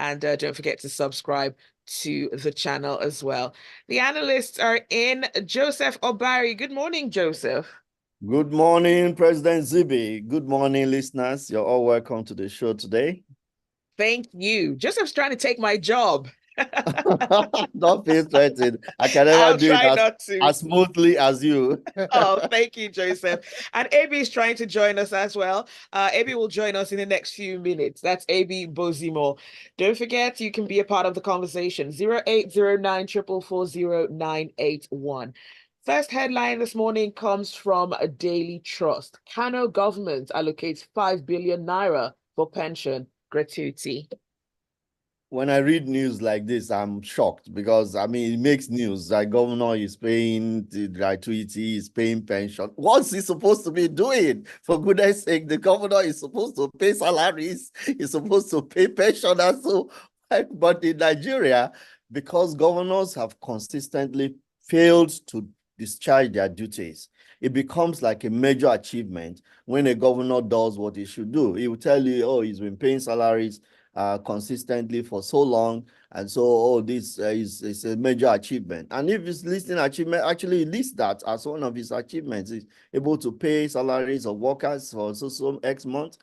And don't forget to subscribe to the channel as well. The analysts are in. Joseph Obari. Good morning, Joseph. Good morning, President Zibby. Good morning, listeners. You're all welcome to the show today. Thank you. Joseph's trying to take my job. Don't feel threatened. I can never I'll do try it not to. as smoothly as you. Oh, thank you, Joseph. And AB is trying to join us as well. AB will join us in the next few minutes. That's AB Bozimo. Don't forget, you can be a part of the conversation. 0809 444 0981. First headline this morning comes from a Daily Trust. Kano government allocates 5 billion naira for pension gratuity. When I read news like this, I'm shocked because, I mean, it makes news. The governor is paying the gratuity, is paying pension. What's he supposed to be doing? For goodness sake, the governor is supposed to pay salaries. He's supposed to pay pensioners. So, but in Nigeria, because governors have consistently failed to discharge their duties, it becomes like a major achievement when a governor does what he should do. He will tell you, oh, he's been paying salaries consistently for so long, and so this is a major achievement. And if his listing achievement, actually he lists that as one of his achievements, is able to pay salaries of workers for so X months.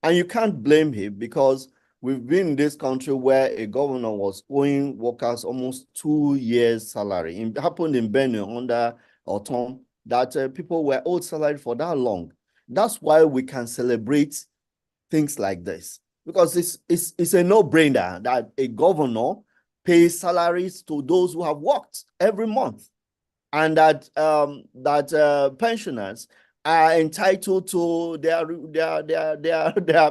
And you can't blame him, because we've been in this country where a governor was owing workers almost 2 years salary. It happened in Benue under Otom, that people were owed salary for that long. That's why we can celebrate things like this, because it's a no-brainer that a governor pays salaries to those who have worked every month, and that pensioners are entitled to their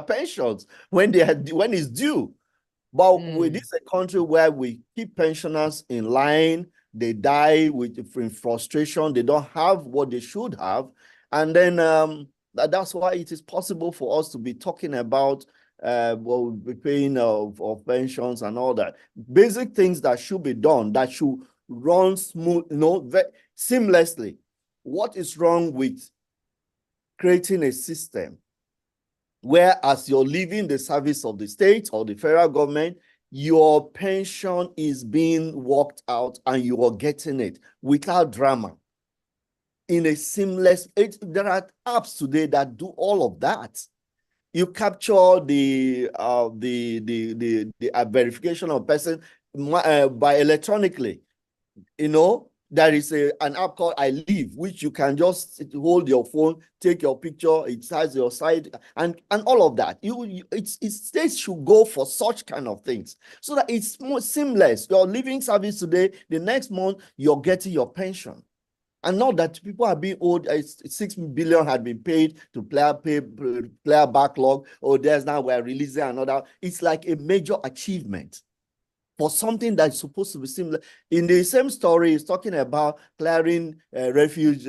pensions when it's due. But with this a country where we keep pensioners in line, they die in frustration, they don't have what they should have, and then that's why it is possible for us to be talking about paying of pensions and all that. Basic things that should be done, that should run smooth, seamlessly. What is wrong with creating a system where, as you're leaving the service of the state or the federal government, your pension is being worked out and you are getting it without drama, in a seamless? There are apps today that do all of that. You capture the verification of person by electronically. There is an app called I Live, which you can just hold your phone, take your picture, it has your side, and all of that. States should go for such kind of things, so that it's more seamless. You're leaving service today, the next month you're getting your pension. And not that people are being owed 6 billion had been paid to player backlog, or there's now we're releasing another. It's like a major achievement for something that's supposed to be similar. In the same story, it's talking about clearing refuge,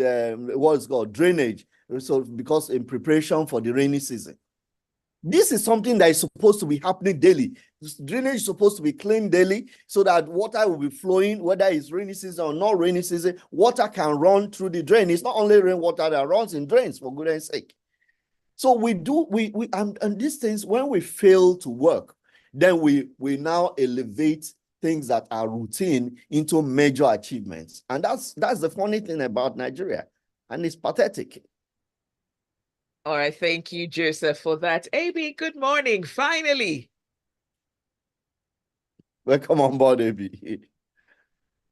what's called drainage, so because in preparation for the rainy season. This is something that is supposed to be happening daily. Drainage is supposed to be cleaned daily, so that water will be flowing, whether it's rainy season or not rainy season. Water can run through the drain. It's not only rainwater that runs in drains, for goodness sake. So and these things, when we fail to work, then we now elevate things that are routine into major achievements. And that's the funny thing about Nigeria. And it's pathetic. All right, thank you, Joseph, for that. AB, good morning, finally. Welcome on board, AB.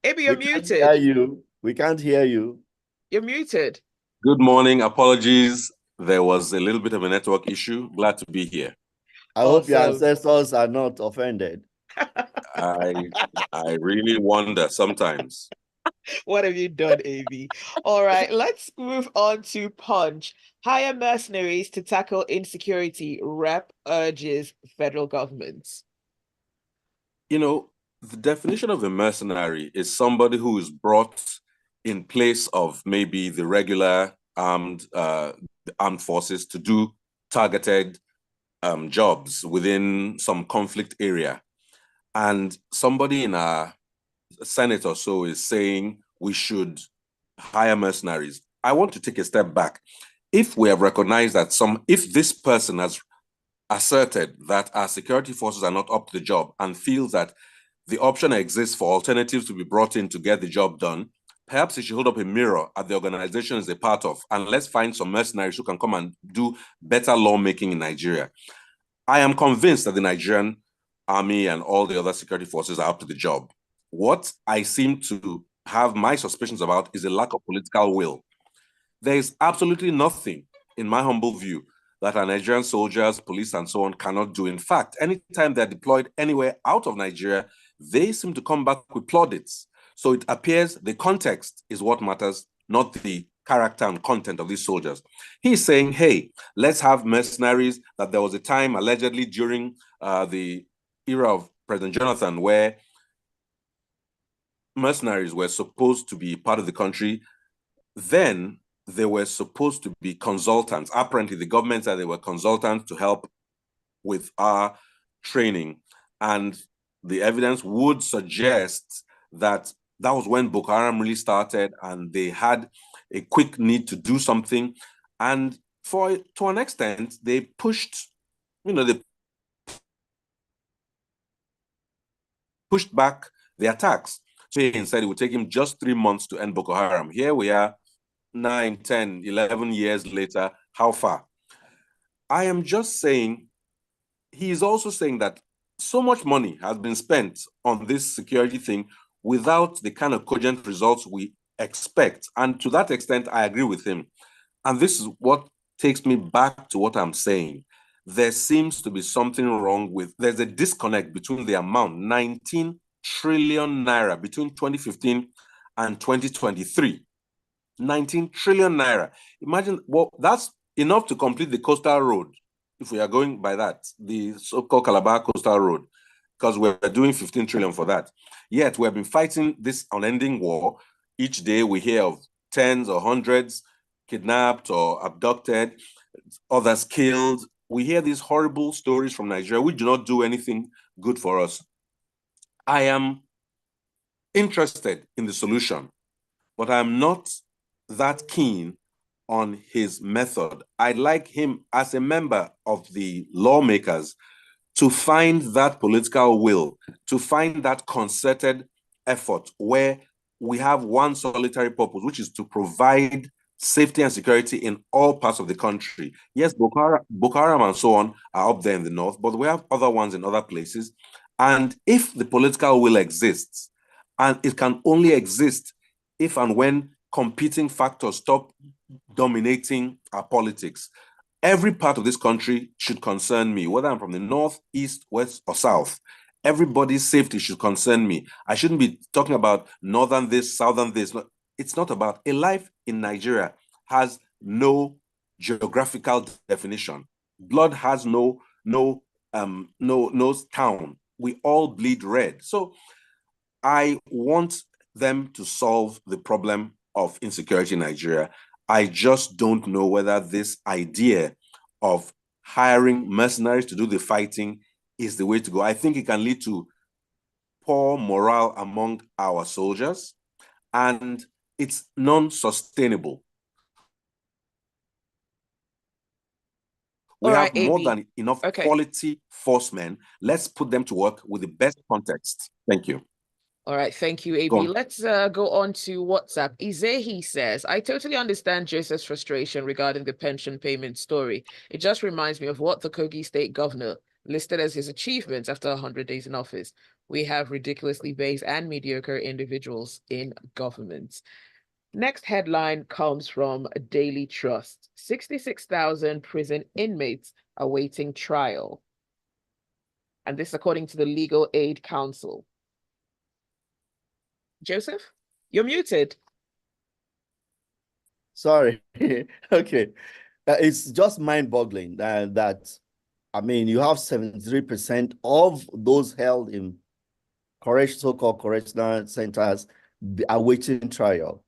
AB, you're muted. We can't hear you. We can't hear you. You're muted. Good morning. Apologies. There was a little bit of a network issue. Glad to be here. I hope your ancestors are not offended. I really wonder sometimes. What have you done, AB? All right, let's move on to Punch. Hire mercenaries to tackle insecurity. Rep urges federal governments. The definition of a mercenary is somebody who is brought in place of maybe the regular armed forces to do targeted jobs within some conflict area. And somebody in our Senate or so is saying we should hire mercenaries. I want to take a step back. If we have recognized that if this person has asserted that our security forces are not up to the job and feels that the option exists for alternatives to be brought in to get the job done, perhaps he should hold up a mirror at the organization he's a part of, and let's find some mercenaries who can come and do better lawmaking in Nigeria. I am convinced that the Nigerian army and all the other security forces are up to the job. What I seem to have my suspicions about is a lack of political will. There is absolutely nothing, in my humble view, that our Nigerian soldiers, police, and so on cannot do. In fact, anytime they're deployed anywhere out of Nigeria, they seem to come back with plaudits. So it appears the context is what matters, not the character and content of these soldiers. He's saying, hey, let's have mercenaries, that there was a time allegedly during the era of President Jonathan where mercenaries were supposed to be part of the country. Then they were supposed to be consultants. Apparently, the government said they were consultants to help with our training. And the evidence would suggest that that was when Boko Haram really started and they had a quick need to do something. And to an extent, they pushed back the attacks. So he said it would take him just 3 months to end Boko Haram. Here we are, 9, 10, 11 years later. How far? I am just saying, he is also saying that so much money has been spent on this security thing without the kind of cogent results we expect. And to that extent, I agree with him. And this is what takes me back to what I'm saying. There seems to be something wrong with, there's a disconnect between the amount, 19 trillion naira between 2015 and 2023. 19 trillion naira. Imagine, well, that's enough to complete the coastal road, if we are going by that, the so-called Calabar coastal road, because we're doing 15 trillion for that. Yet we have been fighting this unending war. Each day we hear of tens or hundreds kidnapped or abducted, others killed. We hear these horrible stories from Nigeria, which do not do anything good for us. I am interested in the solution, but I'm not that keen on his method. I'd like him, as a member of the lawmakers, to find that political will, to find that concerted effort where we have one solitary purpose, which is to provide safety and security in all parts of the country. Yes, Boko Haram and so on are up there in the north, but we have other ones in other places. And if the political will exists, and it can only exist if and when competing factors stop dominating our politics, every part of this country should concern me, whether I'm from the north, east, west, or south. Everybody's safety should concern me. I shouldn't be talking about northern this, southern this. It's not about, a life in Nigeria has no geographical definition. Blood has no town. We all bleed red. So I want them to solve the problem of insecurity in Nigeria. I just don't know whether this idea of hiring mercenaries to do the fighting is the way to go. I think it can lead to poor morale among our soldiers, and it's non-sustainable. We have more than enough quality forcemen. Let's put them to work with the best context. Thank you. All right, thank you, AB. Let's go on to WhatsApp. Izehi says, I totally understand Joseph's frustration regarding the pension payment story. It just reminds me of what the Kogi state governor listed as his achievements after 100 days in office. We have ridiculously base and mediocre individuals in government. Next headline comes from Daily Trust. 66,000 prison inmates awaiting trial. And this according to the Legal Aid Council. Joseph, you're muted. Sorry. Okay. It's just mind-boggling that, I mean, you have 73% of those held in so-called correctional centers awaiting trial.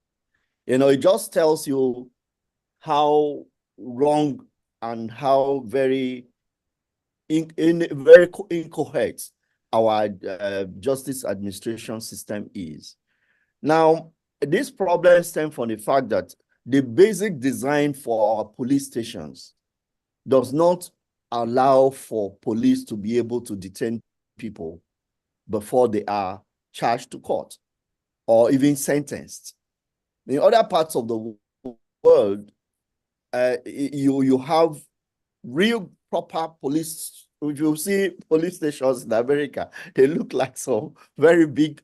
You know, it just tells you how wrong and how very incoherent our justice administration system is. Now, this problem stems from the fact that the basic design for our police stations does not allow for police to be able to detain people before they are charged to court or even sentenced. In other parts of the world, you have real proper police. If you see police stations in America, they look like some very big,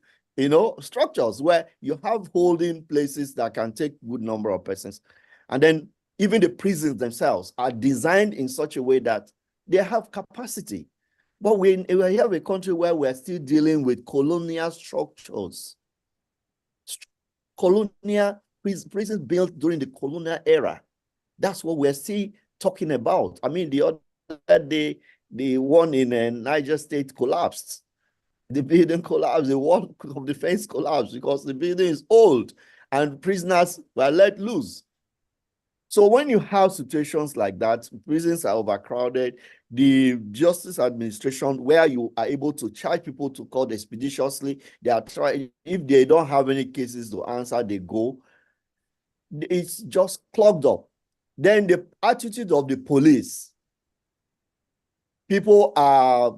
structures where you have holding places that can take good number of persons. And then even the prisons themselves are designed in such a way that they have capacity. But we have a country where we're still dealing with colonial structures. Colonial prisons built during the colonial era. That's what we're still talking about. I mean, the other day, the one in Niger State collapsed. The building collapsed, the wall of the fence collapsed because the building is old and prisoners were let loose. So when you have situations like that, prisons are overcrowded, the justice administration, where you are able to charge people to court expeditiously, they are trying, if they don't have any cases to answer, they go. It's just clogged up. Then the attitude of the police. People are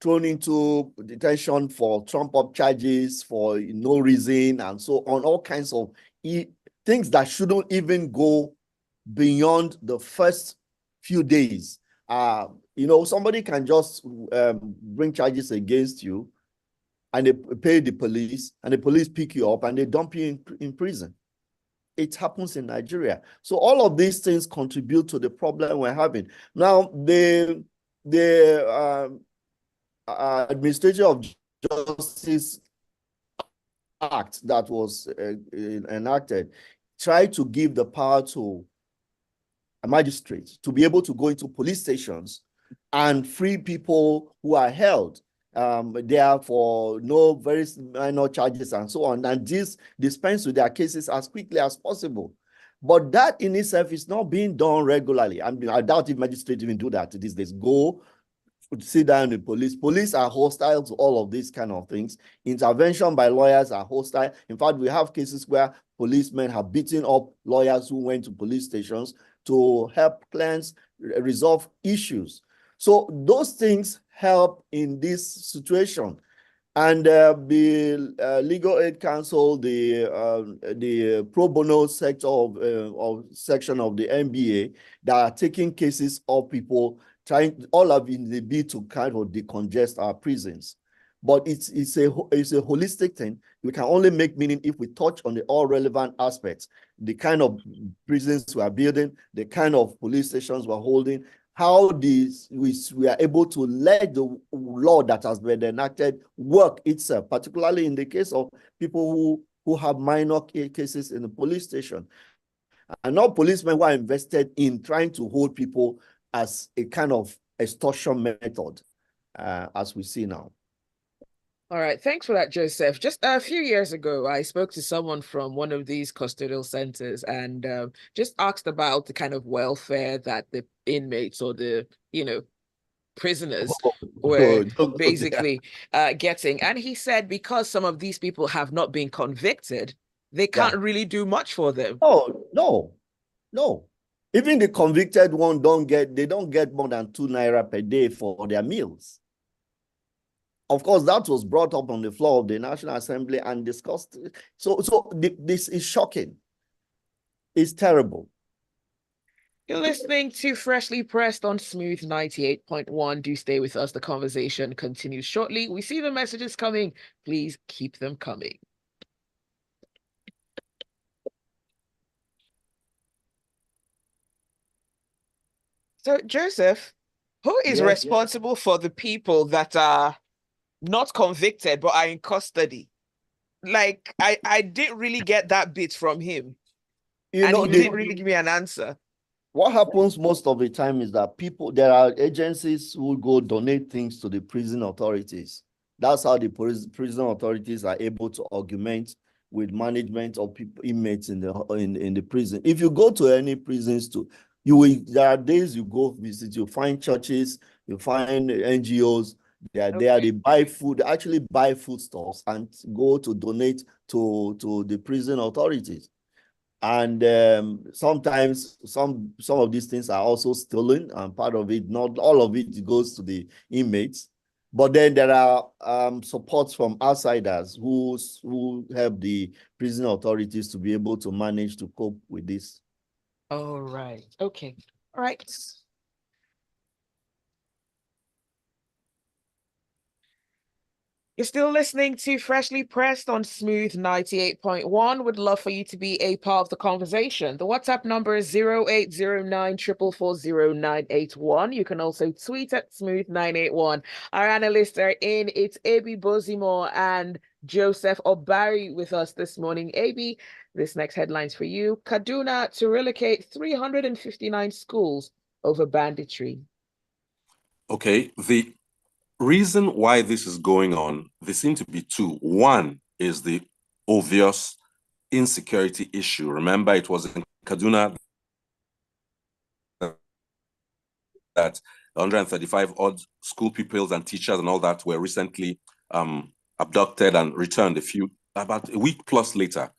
thrown into detention for trump-up charges for no reason and so on, all kinds of things that shouldn't even go beyond the first few days. Somebody can just bring charges against you and they pay the police and the police pick you up and they dump you in prison. It happens in Nigeria. So all of these things contribute to the problem we're having. Now, the Administration of Justice Act that was enacted tried to give the power to a magistrate to be able to go into police stations and free people who are held there for no very minor charges and so on, and this dispense with their cases as quickly as possible. But that in itself is not being done regularly. I mean, I doubt if magistrates even do that these days. Go sit down with police. Police are hostile to all of these kind of things. Intervention by lawyers are hostile. In fact, we have cases where policemen have beaten up lawyers who went to police stations to help clients resolve issues. So those things help in this situation. And the Legal Aid Council, the pro bono sector of section of the NBA that are taking cases of people trying, all of in the bid to kind of decongest our prisons. But it's a holistic thing. We can only make meaning if we touch on the all relevant aspects, the kind of prisons we are building, the kind of police stations we're holding, how we are able to let the law that has been enacted work itself, particularly in the case of people who have minor cases in the police station. And not policemen who are invested in trying to hold people as a kind of extortion method, as we see now. All right, thanks for that, Joseph. Just a few years ago, I spoke to someone from one of these custodial centers and just asked about the kind of welfare that the inmates or the, prisoners were basically getting. And he said because some of these people have not been convicted, they can't really do much for them. No. Even the convicted one they don't get more than 2 naira per day for their meals. Of course, that was brought up on the floor of the National Assembly and discussed. So this is shocking. It's terrible. You're listening to Freshly Pressed on Smooth 98.1. Do stay with us. The conversation continues shortly. We see the messages coming. Please keep them coming. So, Joseph, who is responsible for the people that are not convicted but are in custody? Like, I didn't really get that bit from him. He didn't really give me an answer. What happens most of the time is that there are agencies who go donate things to the prison authorities. That's how the prison authorities are able to augment with management of inmates in the prison. If you go to any prisons there are days you go visit, you find churches, you find NGOs, they buy food, actually buy foodstuffs and go to donate to the prison authorities. And sometimes some of these things are also stolen, and part of it, not all of it, goes to the inmates. But then there are supports from outsiders who help the prison authorities to be able to manage to cope with this. All right. Okay. All right. You're still listening to Freshly Pressed on Smooth 98.1. Would love for you to be a part of the conversation. The WhatsApp number is 0809 4440981. You can also tweet at Smooth981. Our analysts are in. It's Abi Bozimo and Joseph Obari with us this morning. Abi, this next headline's for you. Kaduna to relocate 359 schools over banditry. Okay, the reason why this is going on, there seem to be two. One is the obvious insecurity issue. Remember, it was in Kaduna that 135 odd school pupils and teachers and all that were recently abducted and returned about a week plus later.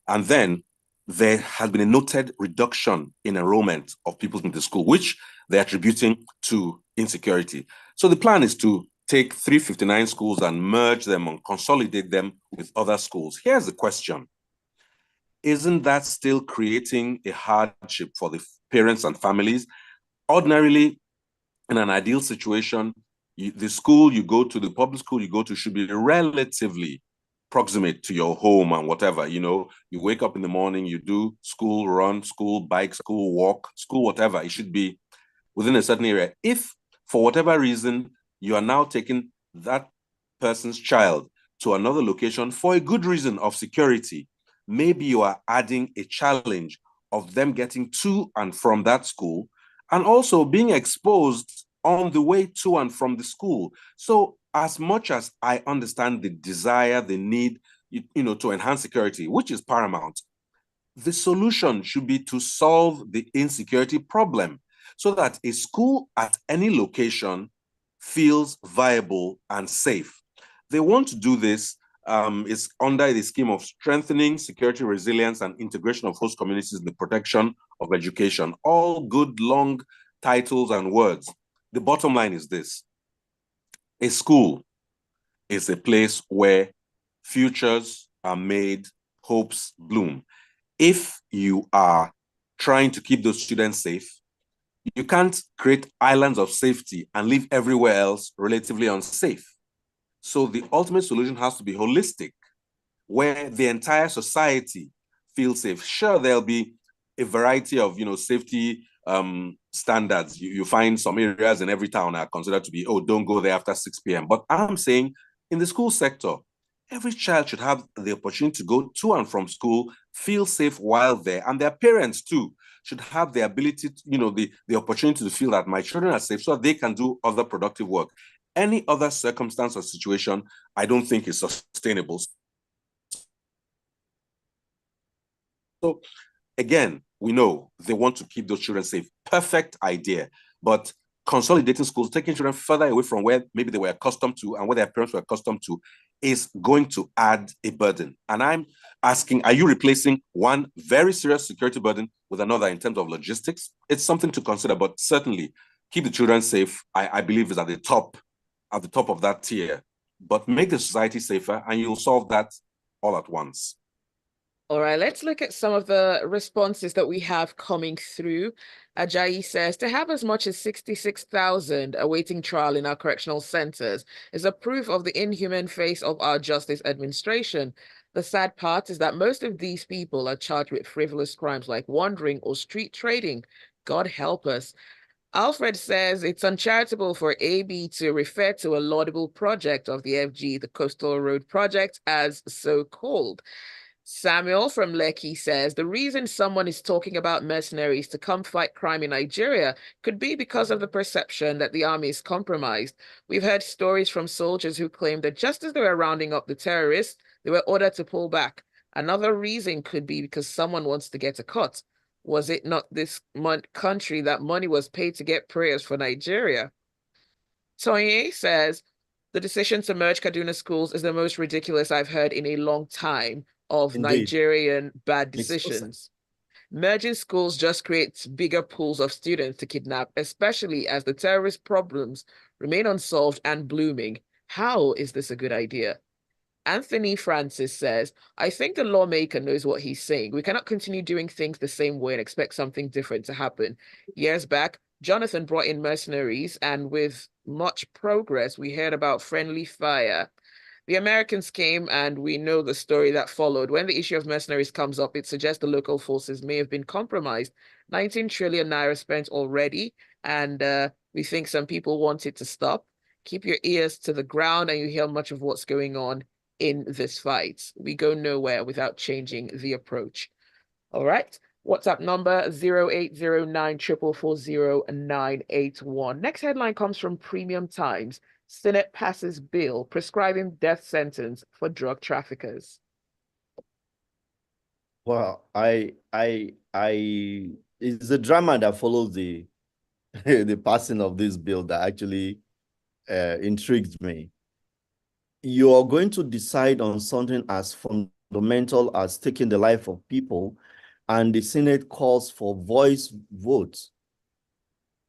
And then there has been a noted reduction in enrollment of people into school, which they're attributing to insecurity. So the plan is to take 359 schools and merge them and consolidate them with other schools. Here's the question. Isn't that still creating a hardship for the parents and families? Ordinarily, in an ideal situation, the school you go to, the public school you go to, should be relatively proximate to your home and whatever. You wake up in the morning, you do school run, school bike, school walk, school whatever. It should be within a certain area. If for whatever reason you are now taking that person's child to another location for a good reason of security, maybe you are adding a challenge of them getting to and from that school and also being exposed on the way to and from the school. So as much as I understand the desire, the need, to enhance security, which is paramount, the solution should be to solve the insecurity problem so that a school at any location feels viable and safe. They want to do this. It's under the scheme of strengthening security resilience and integration of host communities in the protection of education. All good, long titles and words. The bottom line is this. A school is a place where futures are made, hopes bloom. If you are trying to keep those students safe, you can't create islands of safety and leave everywhere else relatively unsafe. So the ultimate solution has to be holistic, where the entire society feels safe. Sure, there'll be a variety of safety standards. You find some areas in every town are considered to be, don't go there after 6 p.m. But I'm saying in the school sector, every child should have the opportunity to go to and from school, feel safe while there, and their parents too should have the ability, the opportunity to feel that my children are safe so that they can do other productive work. Any other circumstance or situation, I don't think is sustainable. So again, we know they want to keep those children safe. Perfect idea. But consolidating schools, taking children further away from where maybe they were accustomed to and where their parents were accustomed to is going to add a burden. And I'm asking, are you replacing one very serious security burden with another in terms of logistics? It's something to consider, but certainly keep the children safe, I believe is at the top of that tier. But make the society safer and you'll solve that all at once. All right, let's look at some of the responses that we have coming through. Ajayi says, to have as much as 66,000 awaiting trial in our correctional centers is a proof of the inhuman face of our justice administration. The sad part is that most of these people are charged with frivolous crimes like wandering or street trading. God help us. Alfred says it's uncharitable for AB to refer to a laudable project of the FG, the Coastal Road Project, as so-called. Samuel from Lekki says the reason someone is talking about mercenaries to come fight crime in Nigeria could be because of the perception that the army is compromised. We've heard stories from soldiers who claim that just as they were rounding up the terrorists, they were ordered to pull back. Another reason could be because someone wants to get a cut. Was it not this country that money was paid to get prayers for Nigeria? Tonye says the decision to merge Kaduna schools is the most ridiculous I've heard in a long time of Indeed. Nigerian bad It's so sad. decisions. Merging schools just creates bigger pools of students to kidnap, especially as the terrorist problems remain unsolved and blooming. How is this a good idea? Anthony Francis says, I think the lawmaker knows what he's saying. We cannot continue doing things the same way and expect something different to happen. Years back, Jonathan brought in mercenaries, and with much progress, we heard about friendly fire. The Americans came, and we know the story that followed. When the issue of mercenaries comes up, it suggests the local forces may have been compromised. 19 trillion naira spent already, and we think some people want it to stop. Keep your ears to the ground, and you hear much of what's going on in this fight. We go nowhere without changing the approach. All right. WhatsApp number 0809440981. Next headline comes from Premium Times. Senate passes bill prescribing death sentence for drug traffickers. Well, it's the drama that follows the the passing of this bill that actually intrigued me. You are going to decide on something as fundamental as taking the life of people, and the Senate calls for voice votes.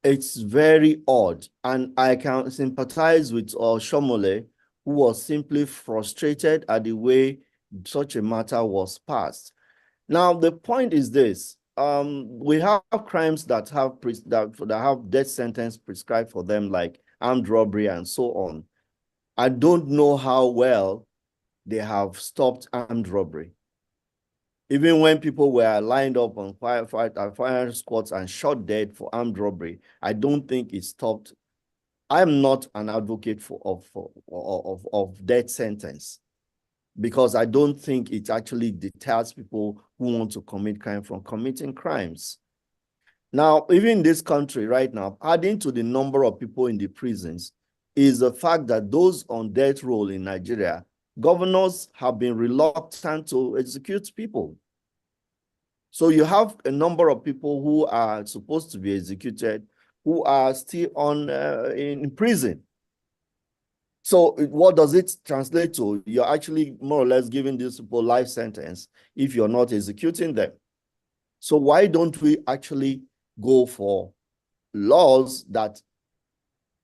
It's very odd, and I can sympathize with Shomole, who was simply frustrated at the way such a matter was passed. Now, the point is this. We have crimes that have death sentence prescribed for them, like armed robbery and so on. I don't know how well they have stopped armed robbery. Even when people were lined up on fire squads and shot dead for armed robbery, I don't think it stopped. I'm not an advocate of death sentence, because I don't think it actually deters people who want to commit crime from committing crimes. Now, even in this country right now, adding to the number of people in the prisons is the fact that those on death row in Nigeria, governors have been reluctant to execute people. So you have a number of people who are supposed to be executed who are still in prison. So what does it translate to? You're actually more or less giving these people life sentence if you're not executing them. So why don't we actually go for laws that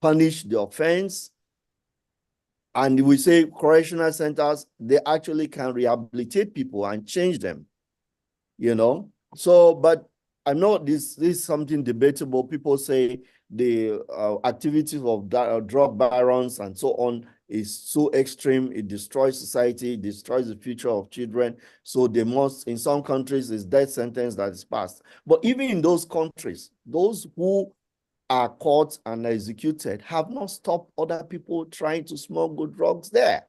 punish the offense? And we say correctional centers, they actually can rehabilitate people and change them, you know? So, but I know this is something debatable. People say the activities of drug barons and so on is so extreme. It destroys society, it destroys the future of children. So they must, in some countries, it's death sentence that is passed. But even in those countries, those who are caught and executed have not stopped other people trying to smuggle drugs there.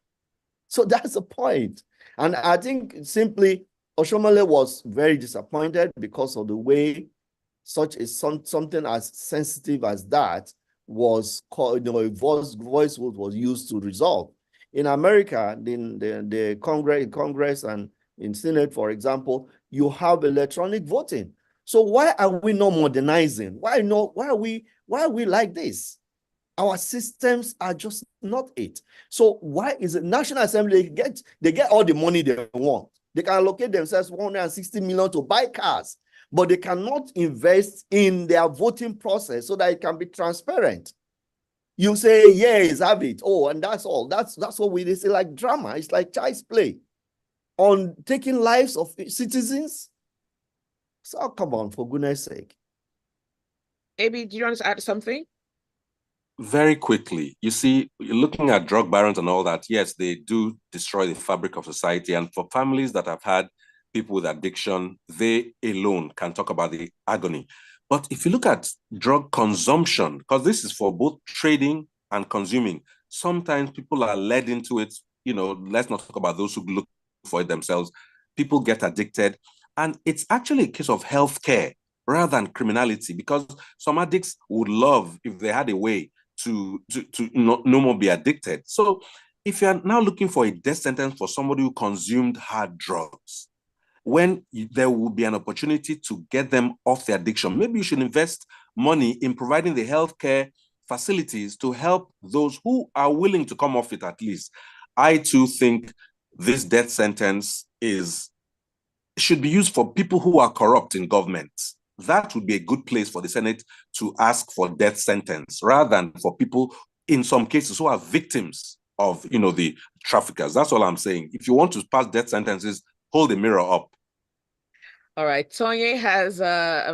So that's the point. And I think simply Oshomole was very disappointed because of the way something as sensitive as that was called, a voice vote was used to resolve. In America, in the Congress and in Senate, for example, you have electronic voting. So why are we not modernizing? Why are we like this? Our systems are just not it. So why is it National Assembly they get all the money they want? They can allocate themselves 160 million to buy cars, but they cannot invest in their voting process so that it can be transparent. You say, yes, have it. Oh, and that's all. That's what we say, like drama. It's like child's play on taking lives of citizens. So come on, for goodness sake. Maybe, do you want to add something? Very quickly, you see, looking at drug barons and all that, yes, they do destroy the fabric of society. And for families that have had people with addiction, they alone can talk about the agony. But if you look at drug consumption, because this is for both trading and consuming, sometimes people are led into it. Let's not talk about those who look for it themselves. People get addicted. And it's actually a case of healthcare rather than criminality, because some addicts would love if they had a way to no more be addicted. So if you're now looking for a death sentence for somebody who consumed hard drugs, when there will be an opportunity to get them off the addiction, maybe you should invest money in providing the healthcare facilities to help those who are willing to come off it at least. I too think this death sentence is should be used for people who are corrupt in government. That would be a good place for the Senate to ask for death sentence, rather than for people, in some cases, who are victims of, the traffickers. That's all I'm saying. If you want to pass death sentences, hold the mirror up. All right. Tonye has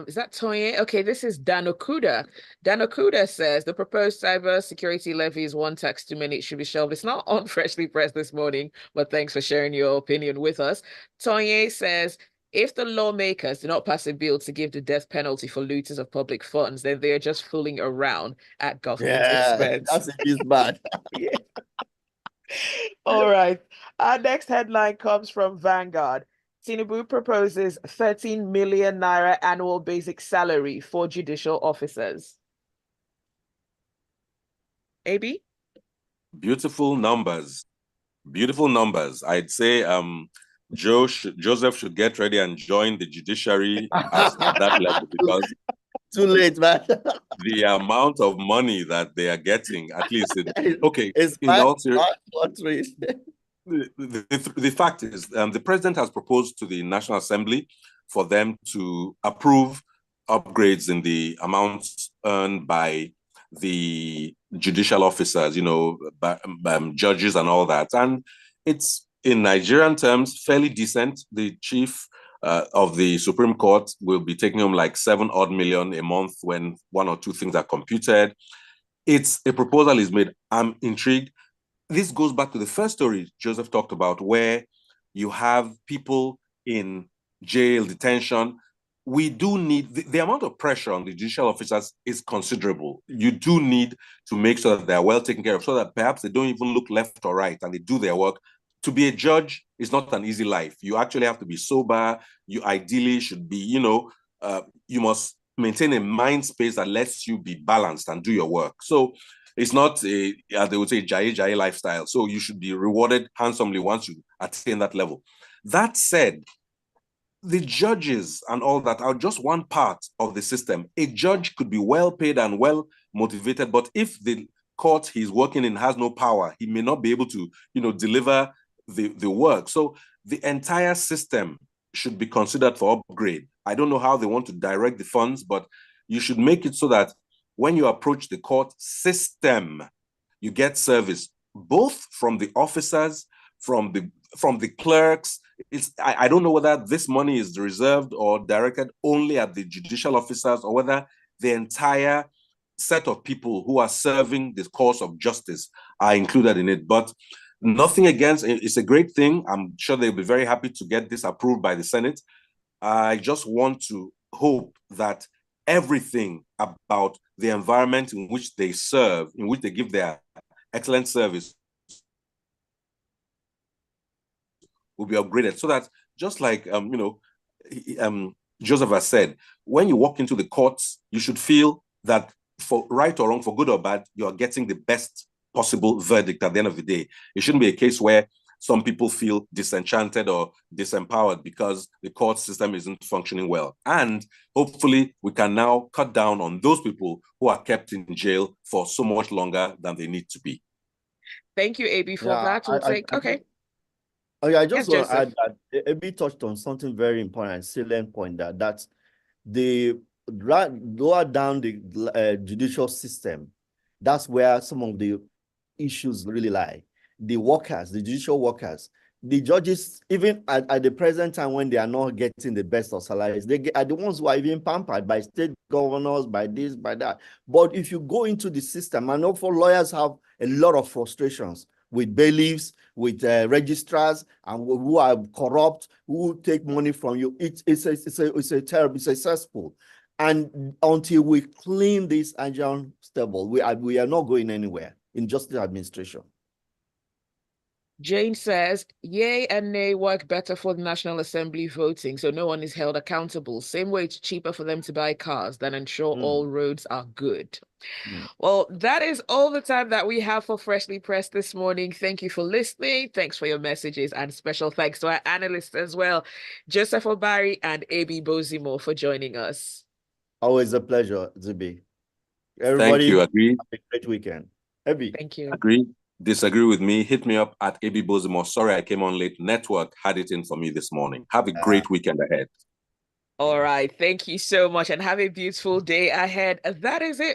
is that Tonye? Okay, this is Danokuda. Danokuda says the proposed cyber security levy is one tax too many. It should be shelved. It's not on Freshly Pressed this morning, but thanks for sharing your opinion with us. Tonye says if the lawmakers do not pass a bill to give the death penalty for looters of public funds, then they are just fooling around at government expense. That's a bit bad. Yeah. All right. Our next headline comes from Vanguard. Tinubu proposes 13 million naira annual basic salary for judicial officers. AB? Beautiful numbers. Beautiful numbers. I'd say Joseph should get ready and join the judiciary at that level, because too late, man. The amount of money that they are getting, at least it's in all the fact is, the president has proposed to the National Assembly for them to approve upgrades in the amounts earned by the judicial officers, judges and all that. And it's, in Nigerian terms, fairly decent. The chief of the Supreme Court will be taking home like 7 odd million a month when one or two things are computed. It's a proposal is made. I'm intrigued. This goes back to the first story Joseph talked about, where you have people in jail, detention. We do need, the amount of pressure on the judicial officers is considerable. You do need to make sure that they're well taken care of, so that perhaps they don't even look left or right and they do their work. To be a judge is not an easy life. You actually have to be sober. You ideally should be, you must maintain a mind space that lets you be balanced and do your work. So it's not a, they would say, jaye lifestyle. So you should be rewarded handsomely once you attain that level. That said, the judges and all that are just one part of the system. A judge could be well paid and well motivated, but if the court he's working in has no power, he may not be able to, deliver the work. So the entire system should be considered for upgrade. I don't know how they want to direct the funds, but you should make it so that when you approach the court system, you get service, both from the officers, from the clerks. I don't know whether this money is reserved or directed only at the judicial officers, or whether the entire set of people who are serving the cause of justice are included in it. But nothing against it. It's a great thing. I'm sure they'll be very happy to get this approved by the Senate. I just want to hope that everything about the environment in which they serve, in which they give their excellent service, will be upgraded, so that, just like Joseph has said, when you walk into the courts, you should feel that, for right or wrong, for good or bad, you are getting the best possible verdict at the end of the day. It shouldn't be a case where some people feel disenchanted or disempowered because the court system isn't functioning well. And hopefully we can now cut down on those people who are kept in jail for so much longer than they need to be. Thank you, AB, for that. We'll take, okay. Okay, I just want to add that AB touched on something very important, salient point, that the lower down the judicial system, that's where some of the issues really lie. The workers, the judicial workers, the judges, even at the present time when they are not getting the best of salaries, they are the ones who are even pampered by state governors, by this, by that. But if you go into the system, I know for lawyers have a lot of frustrations with bailiffs, with registrars, and who are corrupt, who take money from you. It's a terrible, it's a cesspool. And until we clean this agile stable, we are not going anywhere in justice administration. Jane says, yay and nay work better for the National Assembly voting, so no one is held accountable. Same way it's cheaper for them to buy cars than ensure all roads are good. Well, that is all the time that we have for Freshly Pressed this morning. Thank you for listening. Thanks for your messages, and special thanks to our analysts as well, Joseph Obari and AB Bozimo, for joining us. Always a pleasure, Zibby. Everybody, thank you. Agree. Have a great weekend. Abby. Thank you. Agree. disagree with me, hit me up at AB Bozimo. Sorry, I came on late. Network had it in for me this morning. Have a great weekend ahead. All right. Thank you so much and have a beautiful day ahead. That is it.